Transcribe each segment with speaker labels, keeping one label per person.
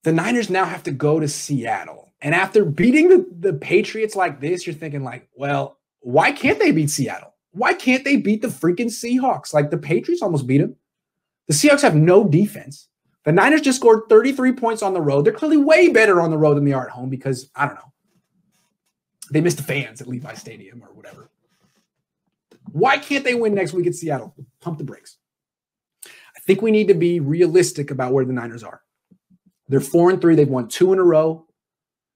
Speaker 1: The Niners now have to go to Seattle. And after beating the Patriots like this, you're thinking like, well, why can't they beat Seattle? Why can't they beat the freaking Seahawks? Like the Patriots almost beat them. The Seahawks have no defense. The Niners just scored 33 points on the road. They're clearly way better on the road than they are at home because, I don't know, they missed the fans at Levi Stadium or whatever. Why can't they win next week at Seattle? Pump the brakes. I think we need to be realistic about where the Niners are. They're 4-3. They've won 2 in a row.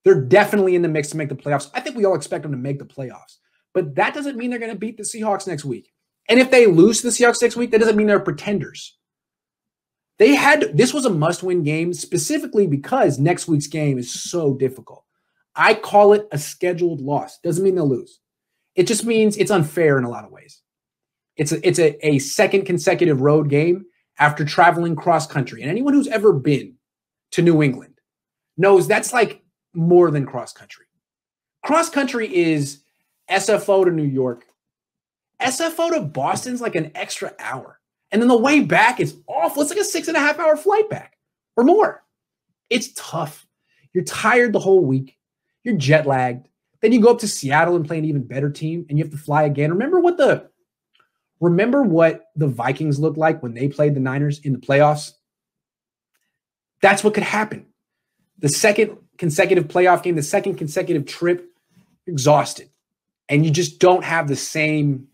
Speaker 1: They're definitely in the mix to make the playoffs. I think we all expect them to make the playoffs. But that doesn't mean they're going to beat the Seahawks next week. And if they lose to the Seahawks next week, that doesn't mean they're pretenders. This was a must-win game specifically because next week's game is so difficult. I call it a scheduled loss. Doesn't mean they'll lose. It just means it's unfair in a lot of ways. It's a second consecutive road game after traveling cross-country. And anyone who's ever been to New England knows that's like more than cross-country. Cross-country is SFO to New York. SFO to Boston's like an extra hour. And then the way back is awful. It's like a 6.5-hour flight back or more. It's tough. You're tired the whole week. You're jet lagged. Then you go up to Seattle and play an even better team, and you have to fly again. Remember what the Vikings looked like when they played the Niners in the playoffs? That's what could happen. The second consecutive playoff game, the second consecutive trip, you're exhausted. And you just don't have the same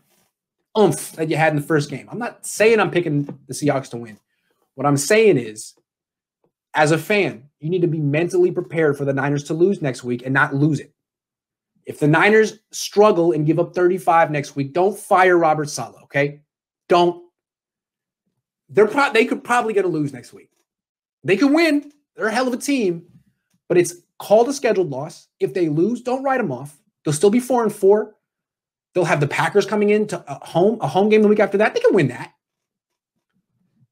Speaker 1: oomph that you had in the first game. I'm not saying I'm picking the Seahawks to win. What I'm saying is, as a fan, you need to be mentally prepared for the Niners to lose next week and not lose it. If the Niners struggle and give up 35 next week, don't fire Robert Saleh, okay? Don't. They could probably get a lose next week. They could win. They're a hell of a team, but it's called a scheduled loss. If they lose, don't write them off. They'll still be 4-4. They'll have the Packers coming in to a home game the week after that. They can win that.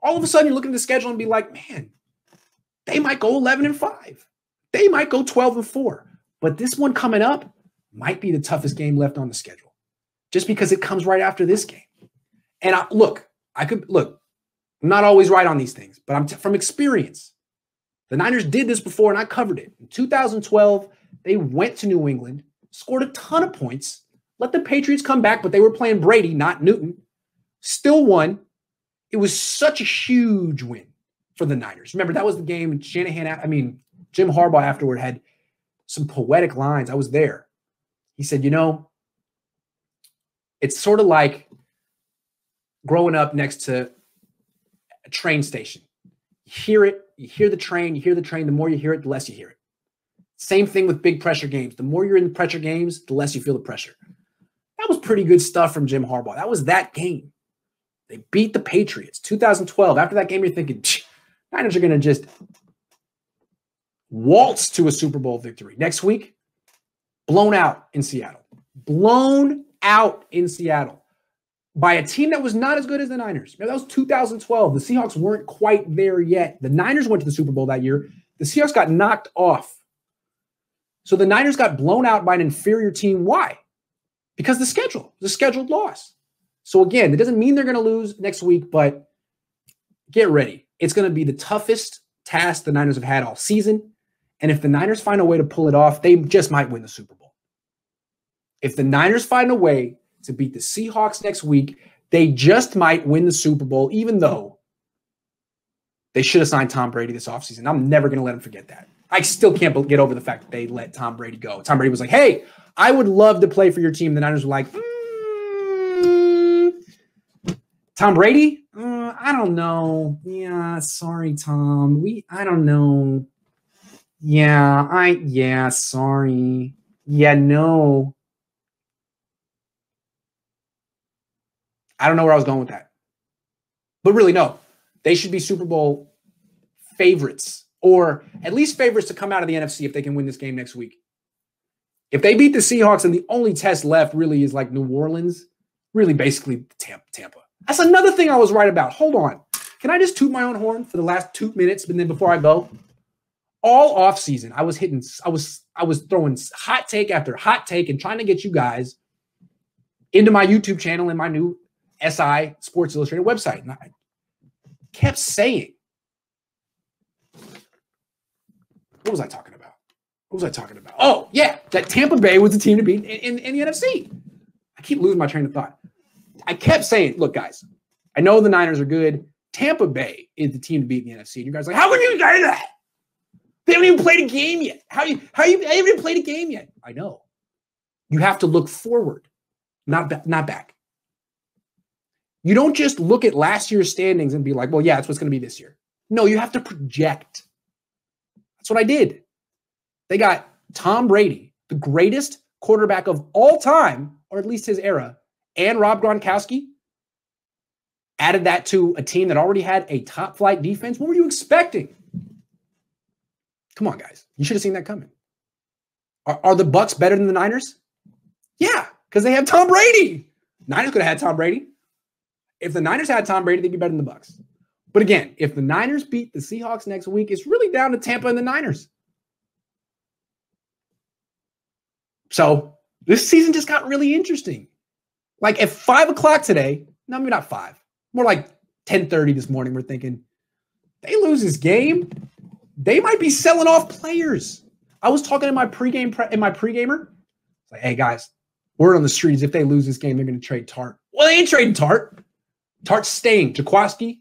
Speaker 1: All of a sudden, you're looking at the schedule and be like, man, they might go 11-5. They might go 12-4. But this one coming up might be the toughest game left on the schedule just because it comes right after this game. And I'm not always right on these things, but I'm from experience. The Niners did this before, and I covered it. In 2012, they went to New England, scored a ton of points, let the Patriots come back, but they were playing Brady, not Newton. Still won. It was such a huge win for the Niners. Remember, that was the game Jim Harbaugh afterward had some poetic lines. I was there. He said, it's sort of like growing up next to a train station. You hear the train. The more you hear it, the less you hear it. Same thing with big pressure games. The more you're in the pressure games, the less you feel the pressure. That was pretty good stuff from Jim Harbaugh. That was that game. They beat the Patriots, 2012. After that game, you're thinking, Niners are going to just waltz to a Super Bowl victory. Next week, blown out in Seattle. Blown out in Seattle by a team that was not as good as the Niners. That was 2012. The Seahawks weren't quite there yet. The Niners went to the Super Bowl that year. The Seahawks got knocked off. So the Niners got blown out by an inferior team. Why? Because the scheduled loss. So again, it doesn't mean they're going to lose next week, but get ready. It's going to be the toughest task the Niners have had all season. And if the Niners find a way to pull it off, they just might win the Super Bowl. If the Niners find a way to beat the Seahawks next week, they just might win the Super Bowl, even though they should have signed Tom Brady this offseason. I'm never going to let them forget that. I still can't get over the fact that they let Tom Brady go. Tom Brady was like, hey, I would love to play for your team. The Niners were like, Tom Brady? I don't know. Yeah, sorry, Tom. I don't know. Yeah, sorry. Yeah, no. I don't know where I was going with that. But really, no. They should be Super Bowl favorites, or at least favorites to come out of the NFC if they can win this game next week. If they beat the Seahawks and the only test left really is like New Orleans, really basically Tampa. That's another thing I was right about. Hold on. Can I just toot my own horn for the last 2 minutes, and then before I go? All offseason, I was throwing hot take after hot take and trying to get you guys into my YouTube channel and my new SI Sports Illustrated website. And I kept saying, What was I talking about? What was I talking about? Oh, yeah, that Tampa Bay was the team to beat in the NFC. I keep losing my train of thought. I kept saying, look, guys, I know the Niners are good. Tampa Bay is the team to beat in the NFC. And you guys are like, how can you say that? They haven't even played a game yet. How you haven't even played a game yet? I know. You have to look forward, not back. You don't just look at last year's standings and be like, well, yeah, that's what's going to be this year. No, you have to project. That's what I did. They got Tom Brady, the greatest quarterback of all time, or at least his era, and Rob Gronkowski. Added that to a team that already had a top-flight defense. What were you expecting? Come on, guys. You should have seen that coming. Are the Bucks better than the Niners? Yeah, because they have Tom Brady. Niners could have had Tom Brady. If the Niners had Tom Brady, they'd be better than the Bucks. But again, if the Niners beat the Seahawks next week, it's really down to Tampa and the Niners. So this season just got really interesting. Like at 5 o'clock today, no, maybe not 5, more like 10:30 this morning, we're thinking, they lose this game, they might be selling off players. I was talking in my pregamer. It's like, hey guys, word on the street is if they lose this game, they're going to trade Tart. Well, they ain't trading Tart. Tart's staying. Jaquaski,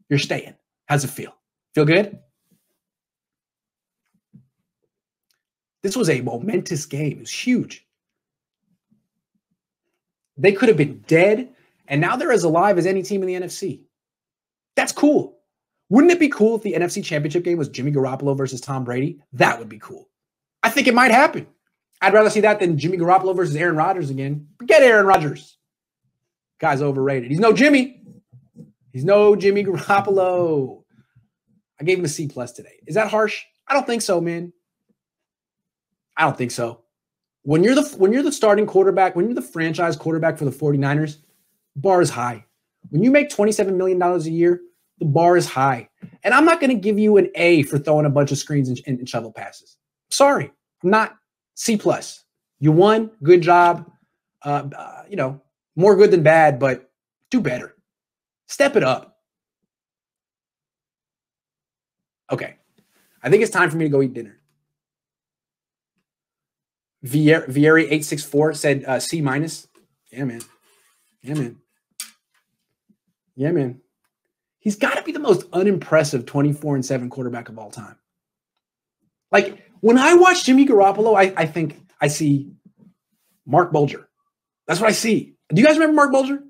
Speaker 1: you're staying. How's it feel? Feel good? This was a momentous game. It was huge. They could have been dead, and now they're as alive as any team in the NFC. That's cool. Wouldn't it be cool if the NFC Championship game was Jimmy Garoppolo versus Tom Brady? That would be cool. I think it might happen. I'd rather see that than Jimmy Garoppolo versus Aaron Rodgers again. Forget Aaron Rodgers. Guy's overrated. He's no Jimmy. He's no Jimmy Garoppolo. I gave him a C+ today. Is that harsh? I don't think so, man. I don't think so. When you're the starting quarterback, when you're the franchise quarterback for the 49ers, the bar is high. When you make $27 million a year, the bar is high. And I'm not going to give you an A for throwing a bunch of screens and shovel passes. Sorry, I'm not. C+. You won. Good job. More good than bad, but do better. Step it up. Okay. I think it's time for me to go eat dinner. Vieri864 said C-. Yeah, man. Yeah, man. Yeah, man. He's got to be the most unimpressive 24-7 quarterback of all time. Like, when I watch Jimmy Garoppolo, I think I see Mark Bulger. That's what I see. Do you guys remember Mark Bulger?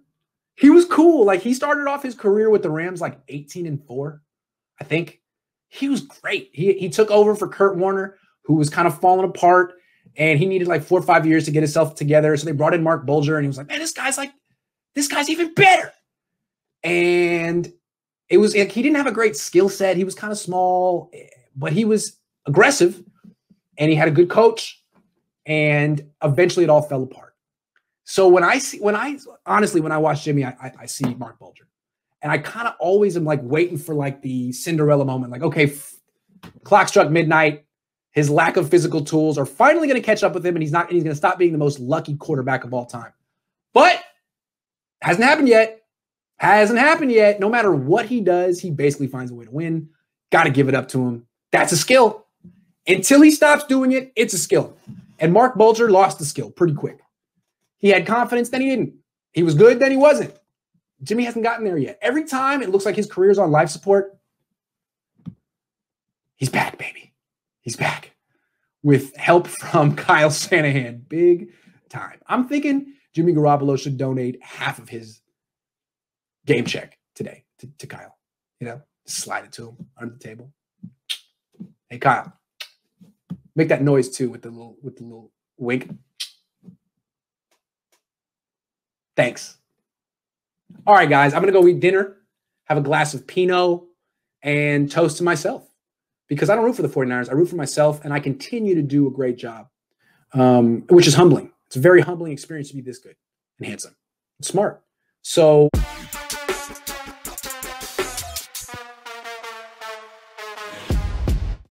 Speaker 1: He was cool. Like, he started off his career with the Rams like 18-4, I think. He was great. He took over for Kurt Warner, who was kind of falling apart, and he needed like 4 or 5 years to get himself together. So they brought in Mark Bulger, and he was like, man, this guy's even better. And it was like, he didn't have a great skill set. He was kind of small, but he was aggressive, and he had a good coach, and eventually it all fell apart. So when I watch Jimmy, I see Mark Bulger, and I kind of always am like waiting for like the Cinderella moment. Like, okay, clock struck midnight. His lack of physical tools are finally going to catch up with him, and he's going to stop being the most lucky quarterback of all time. But hasn't happened yet. Hasn't happened yet. No matter what he does, he basically finds a way to win. Got to give it up to him. That's a skill. Until he stops doing it, it's a skill. And Mark Bulger lost the skill pretty quick. He had confidence, then he didn't. He was good, then he wasn't. Jimmy hasn't gotten there yet. Every time it looks like his career's on life support, he's back, baby. He's back with help from Kyle Shanahan. Big time. I'm thinking Jimmy Garoppolo should donate half of his game check today to Kyle. Slide it to him under the table. Hey, Kyle, make that noise too with the little wink. Thanks. All right, guys, I'm going to go eat dinner, have a glass of Pinot, and toast to myself. Because I don't root for the 49ers. I root for myself, and I continue to do a great job, which is humbling. It's a very humbling experience to be this good and handsome and smart. So